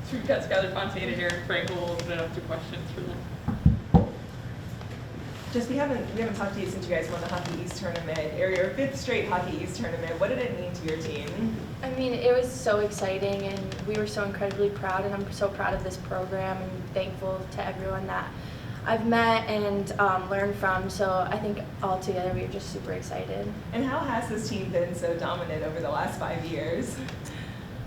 So we've got Skylar, Fontaine, and Aerin, Frankel. We'll open it up to questions for them. Just we haven't talked to you since you guys won the Hockey East tournament, or your 5th straight Hockey East tournament. What did it mean to your team? I mean, it was so exciting, and we were so incredibly proud, and I'm so proud of this program and thankful to everyone that I've met and learned from. So I think all together we were just super excited. And how has this team been so dominant over the last 5 years?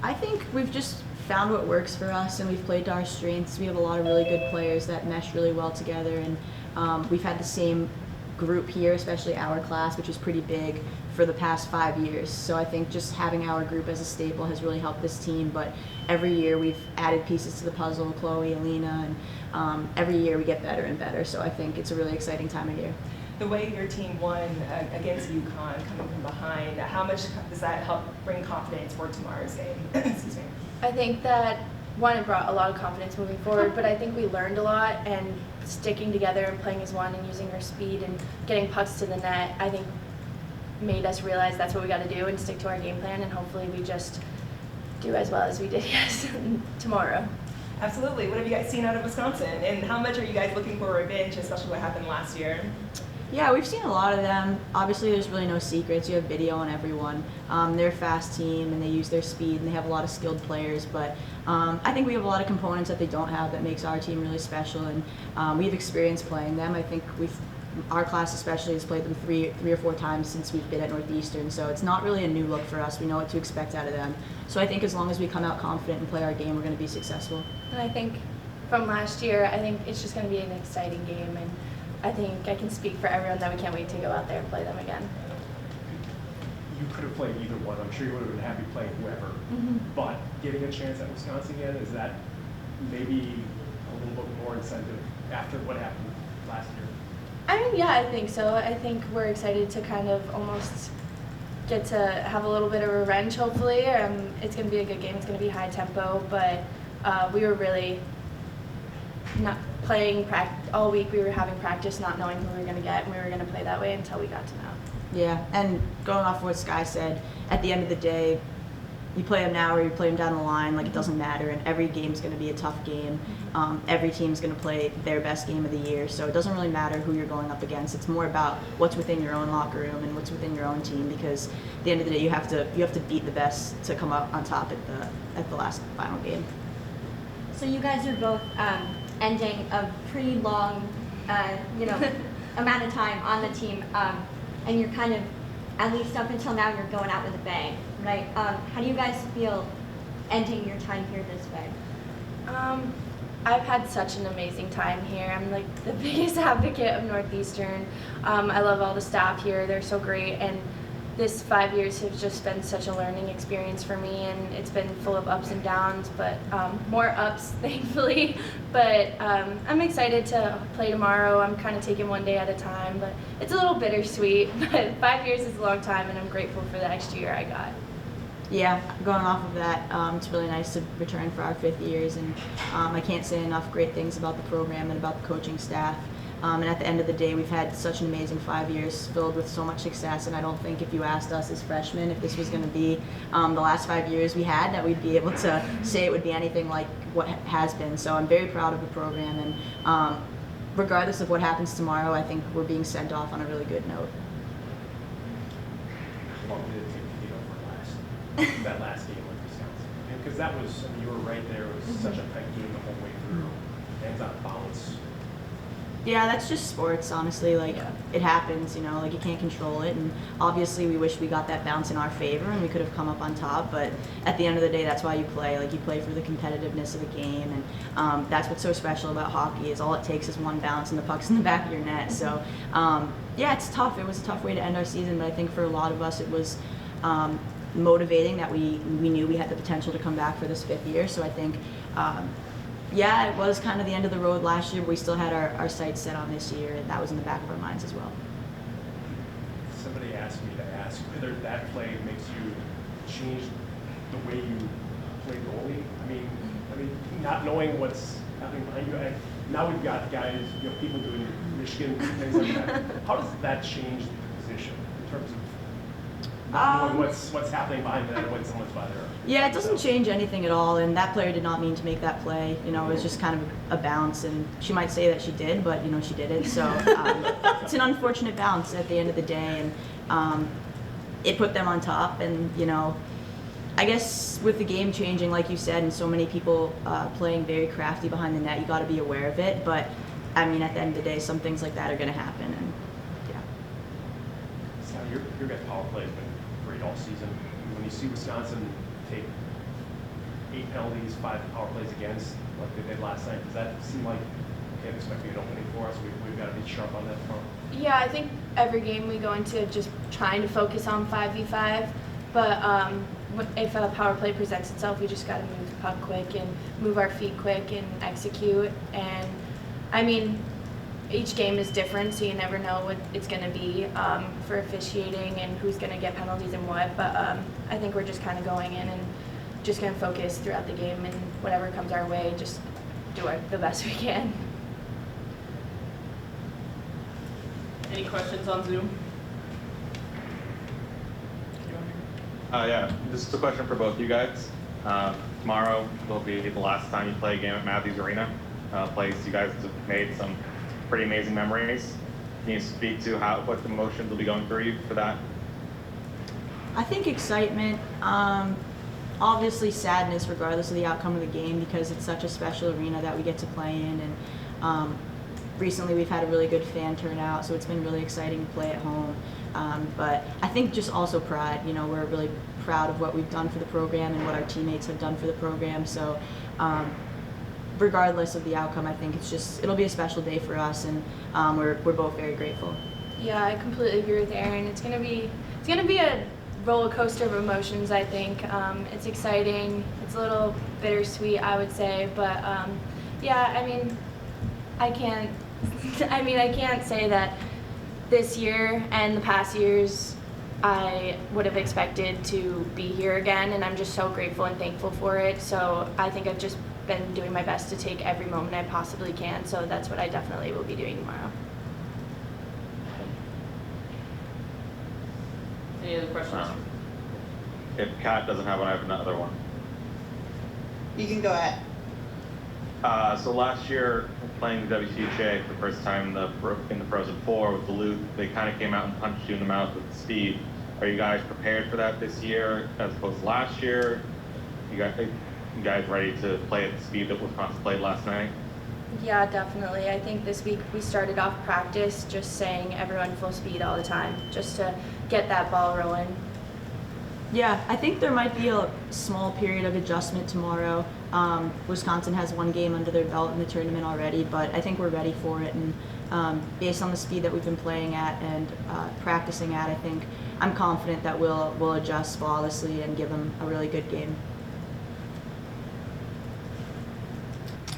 I think we've just found what works for us, and we've played to our strengths. We have a lot of really good players that mesh really well together, and we've had the same group here, especially our class, which is pretty big, for the past 5 years. So I think just having our group as a staple has really helped this team. But every year we've added pieces to the puzzle, Chloe, Alina, and every year we get better and better. So I think it's a really exciting time of year. The way your team won against UConn, coming from behind, how much does that help bring confidence for tomorrow's game? Excuse me. I think that, one, it brought a lot of confidence moving forward, but I think we learned a lot, and sticking together and playing as one and using our speed and getting pucks to the net, I think made us realize that's what we got to do and stick to our game plan, and hopefully we just do as well as we did tomorrow. Absolutely. What have you guys seen out of Wisconsin, and how much are you guys looking for revenge, especially what happened last year? Yeah, we've seen a lot of them. Obviously, there's really no secrets. You have video on everyone. They're a fast team, and they use their speed, and they have a lot of skilled players. But I think we have a lot of components that they don't have that makes our team really special, and we've experienced playing them. I think our class especially has played them three or four times since we've been at Northeastern, so it's not really a new look for us. We know what to expect out of them. So I think as long as we come out confident and play our game, we're going to be successful. And I think from last year, I think it's just going to be an exciting game, and I think I can speak for everyone that we can't wait to go out there and play them again. You could have played either one. I'm sure you would have been happy playing whoever. But getting a chance at Wisconsin again, is that maybe a little bit more incentive after what happened last year? I mean, yeah, I think so. I think we're excited to kind of almost get to have a little bit of revenge, hopefully. It's going to be a good game. It's going to be high tempo, but we were really not playing all week. We were having practice, not knowing who we were going to get, and we were going to play that way until we got to know. Yeah, and going off what Sky said, at the end of the day, you play them now or you play them down the line, like it doesn't matter, and every game's going to be a tough game. Every team's going to play their best game of the year, so it doesn't really matter who you're going up against. It's more about what's within your own locker room and what's within your own team, because at the end of the day, you have to beat the best to come up on top at the last final game. So you guys are both ending a pretty long, amount of time on the team, and you're kind of, at least up until now, you're going out with a bang, right? How do you guys feel ending your time here this way? I've had such an amazing time here. I'm like the biggest advocate of Northeastern. I love all the staff here. They're so great, and this 5 years have just been such a learning experience for me, and it's been full of ups and downs, but more ups, thankfully. But I'm excited to play tomorrow. I'm kind of taking one day at a time, but it's a little bittersweet. But 5 years is a long time, and I'm grateful for the extra year I got. Yeah, going off of that, it's really nice to return for our 5th years, and I can't say enough great things about the program and about the coaching staff. And at the end of the day, we've had such an amazing 5 years filled with so much success, and I don't think if you asked us as freshmen if this was going to be the last 5 years we had, that we'd be able to say it would be anything like what has been. So I'm very proud of the program, and regardless of what happens tomorrow, I think we're being sent off on a really good note. How long did it take to get over that last game with Wisconsin? Because that was, you were right there. It was such a tight game the whole way through. Ends on bounce. Yeah, that's just sports, honestly. Like, it happens, like you can't control it. And obviously we wish we got that bounce in our favor and we could have come up on top. But at the end of the day, that's why you play. Like, you play for the competitiveness of the game. And that's what's so special about hockey is all it takes is one bounce and the puck's in the back of your net. So, yeah, it's tough. It was a tough way to end our season. But I think for a lot of us, it was motivating that we knew we had the potential to come back for this 5th year. So I think yeah, it was kind of the end of the road last year, but we still had our sights set on this year, and that was in the back of our minds as well. Somebody asked me to ask whether that play makes you change the way you play goalie. I mean, not knowing what's happening behind you. Now we've got guys, people doing Michigan things like that. How does that change the position in terms of? Knowing what's happening behind the net when someone's by there. Yeah, it doesn't change anything at all, and that player did not mean to make that play. You know, it was just kind of a bounce, and she might say that she did, but you know, she did it. So it's an unfortunate bounce at the end of the day, and it put them on top. And you know, I guess with the game changing, like you said, and so many people playing very crafty behind the net, you got to be aware of it. But I mean, at the end of the day, some things like that are going to happen, and yeah. Skylar, your guys' power play has been great all season. When you see Wisconsin take 8 penalties, 5 power plays against, like they did last night, does that seem like, okay, this might be an opening for us? We've got to be sharp on that front. Yeah, I think every game we go into just trying to focus on 5v5, but if a power play presents itself, we just got to move the puck quick and move our feet quick and execute. And I mean, each game is different, so you never know what it's going to be for officiating and who's going to get penalties and what. But I think we're just kind of going in and just going to focus throughout the game, and whatever comes our way, just do the best we can. Any questions on Zoom? Yeah, this is a question for both you guys. Tomorrow will be the last time you play a game at Matthews Arena, a place you guys have made some pretty amazing memories. Can you speak to what emotions will be going through you for that? I think excitement, obviously sadness regardless of the outcome of the game, because it's such a special arena that we get to play in, and recently we've had a really good fan turnout, so it's been really exciting to play at home. But I think just also pride. You know, we're really proud of what we've done for the program and what our teammates have done for the program. So regardless of the outcome, I think it'll be a special day for us, and we're both very grateful. Yeah, I completely agree with Aerin. It's gonna be a roller coaster of emotions. I think it's exciting. It's a little bittersweet, I would say, but yeah. I mean, I can't say that this year and the past years I would have expected to be here again, and I'm just so grateful and thankful for it. So I think I've just been doing my best to take every moment I possibly can, so that's what I definitely will be doing tomorrow. Any other questions? If Kat doesn't have one, I have another one. You can go ahead. So last year, playing the WCHA for the first time in the Frozen Four with Duluth, they kind of came out and punched you in the mouth with speed. Are you guys prepared for that this year as opposed to last year? You guys ready to play at the speed that Wisconsin played last night? Yeah, definitely. I think this week we started off practice just saying everyone full speed all the time, just to get that ball rolling. Yeah, I think there might be a small period of adjustment tomorrow. Wisconsin has one game under their belt in the tournament already, but I think we're ready for it. And based on the speed that we've been playing at and practicing at, I think I'm confident that we'll adjust flawlessly and give them a really good game.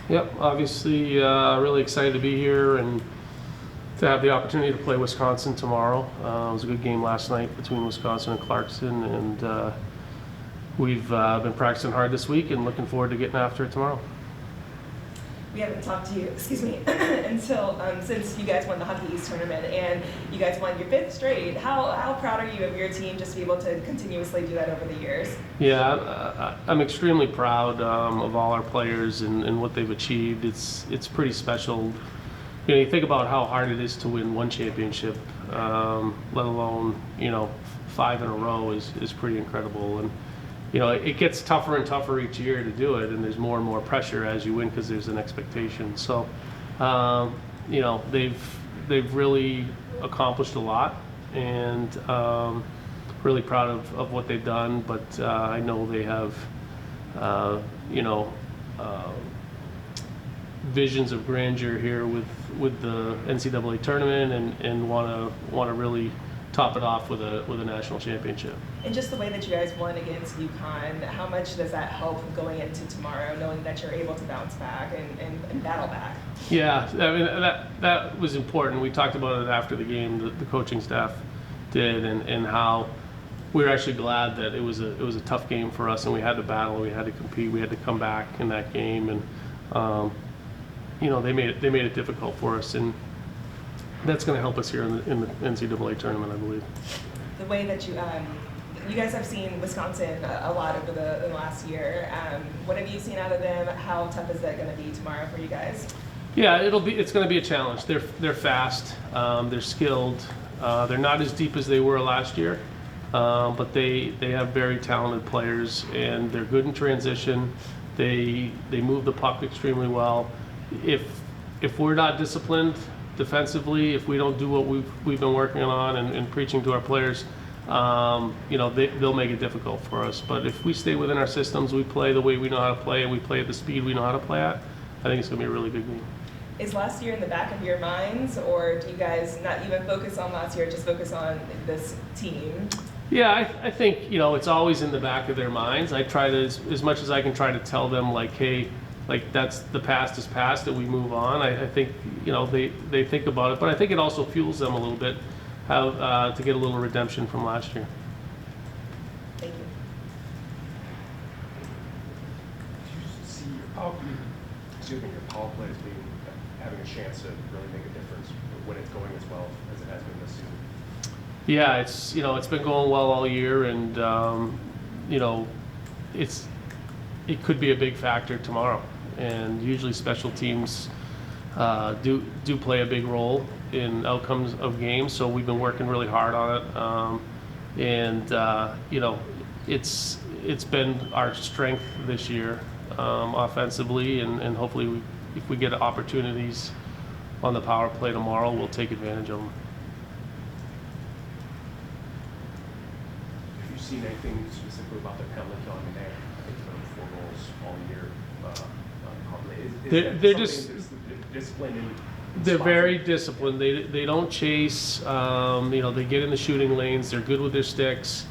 Yep, obviously really excited to be here and to have the opportunity to play Wisconsin tomorrow. It was a good game last night between Wisconsin and Clarkson, and we've been practicing hard this week and looking forward to getting after it tomorrow. We haven't talked to you, until since you guys won the Hockey East tournament and you guys won your 5th straight. How proud are you of your team just to be able to continuously do that over the years? Yeah, I'm extremely proud of all our players and what they've achieved. It's pretty special. You know, you think about how hard it is to win one championship, let alone 5 in a row is pretty incredible. And it gets tougher and tougher each year to do it, and there's more and more pressure as you win because there's an expectation. So, they've really accomplished a lot, and really proud of what they've done. But I know they have, visions of grandeur here with the NCAA tournament, and want to really top it off with a national championship. And just the way that you guys won against UConn, how much does that help going into tomorrow, knowing that you're able to bounce back and battle back? Yeah, I mean that was important. We talked about it after the game. The coaching staff did, and how we were actually glad that it was a tough game for us, and we had to battle, we had to compete, we had to come back in that game, and they made it difficult for us, and that's going to help us here in the NCAA tournament, I believe. The way that you you guys have seen Wisconsin a lot over the last year. What have you seen out of them? How tough is that going to be tomorrow for you guys? Yeah, it's going to be a challenge. They're fast, they're skilled, they're not as deep as they were last year, but they have very talented players, and they're good in transition. They move the puck extremely well. If we're not disciplined defensively, if we don't do what we've been working on and preaching to our players, they'll make it difficult for us. But if we stay within our systems, we play the way we know how to play, and we play at the speed we know how to play at, I think it's going to be a really good game. Is last year in the back of your minds, or do you guys not even focus on last year, just focus on this team? Yeah, I think, it's always in the back of their minds. I try to, as much as I can, try to tell them, like, hey, like, that's the past is past, and we move on. I think, they think about it, but I think it also fuels them a little bit how to get a little redemption from last year. Thank you. Do you see your power play as having a chance to really make a difference when it's going as well as it has been this season? Yeah, it's been going well all year, and it could be a big factor tomorrow. And usually special teams do play a big role in outcomes of games, so we've been working really hard on it. It's been our strength this year offensively, and hopefully if we get opportunities on the power play tomorrow, we'll take advantage of them. Have you seen anything specifically about the penalty kill? I mean, I think they're 4 goals all year. They're just disciplined in they're spots? very disciplined. They don't chase. They get in the shooting lanes. They're good with their sticks.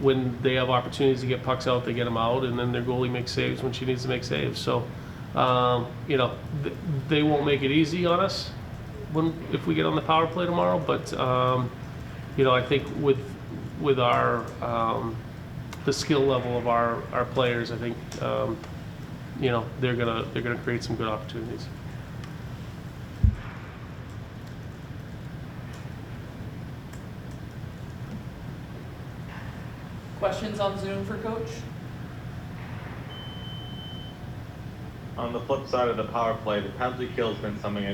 When they have opportunities to get pucks out, they get them out, and then their goalie makes saves when she needs to make saves. So, they won't make it easy on us if we get on the power play tomorrow. But I think with our the skill level of our players, I think they're gonna create some good opportunities. Questions on Zoom for Coach? On the flip side of the power play, the penalty kill has been something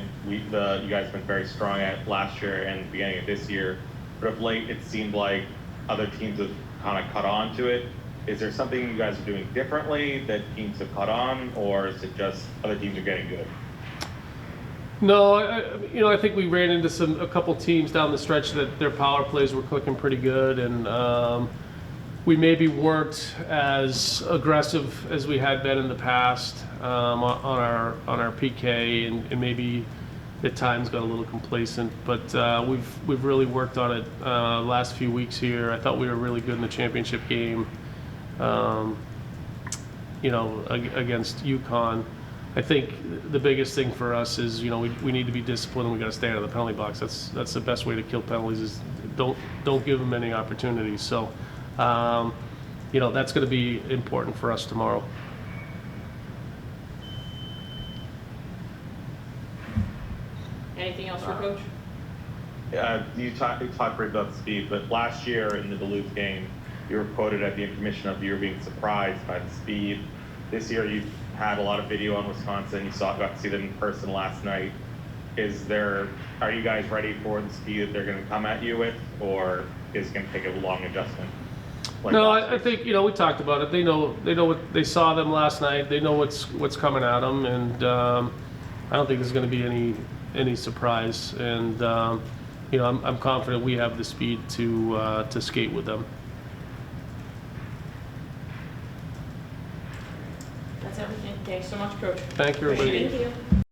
that you guys have been very strong at last year and the beginning of this year. But of late, it seemed like other teams have kind of caught on to it. Is there something you guys are doing differently that teams have caught on, or is it just other teams are getting good? No, I think we ran into a couple teams down the stretch that their power plays were clicking pretty good, and we maybe weren't as aggressive as we had been in the past on our PK, and maybe at times got a little complacent. But we've really worked on it last few weeks here. I thought we were really good in the championship game, against UConn. I think the biggest thing for us is we need to be disciplined. We got to stay out of the penalty box. That's the best way to kill penalties, is don't give them any opportunities. So that's going to be important for us tomorrow. Anything else for Coach? You talked briefly about the speed, but last year in the Duluth game, you were quoted at the intermission of you were being surprised by the speed. This year you've had a lot of video on Wisconsin. You got to see them in person last night. Are you guys ready for the speed that they're going to come at you with, or is it going to take a long adjustment? No, I think we talked about it. They know what they saw them last night. They know what's coming at them, and I don't think there's going to be any surprise. And I'm confident we have the speed to skate with them. That's everything. Thanks so much, Coach. Thank you, everybody. Appreciate it. Thank you.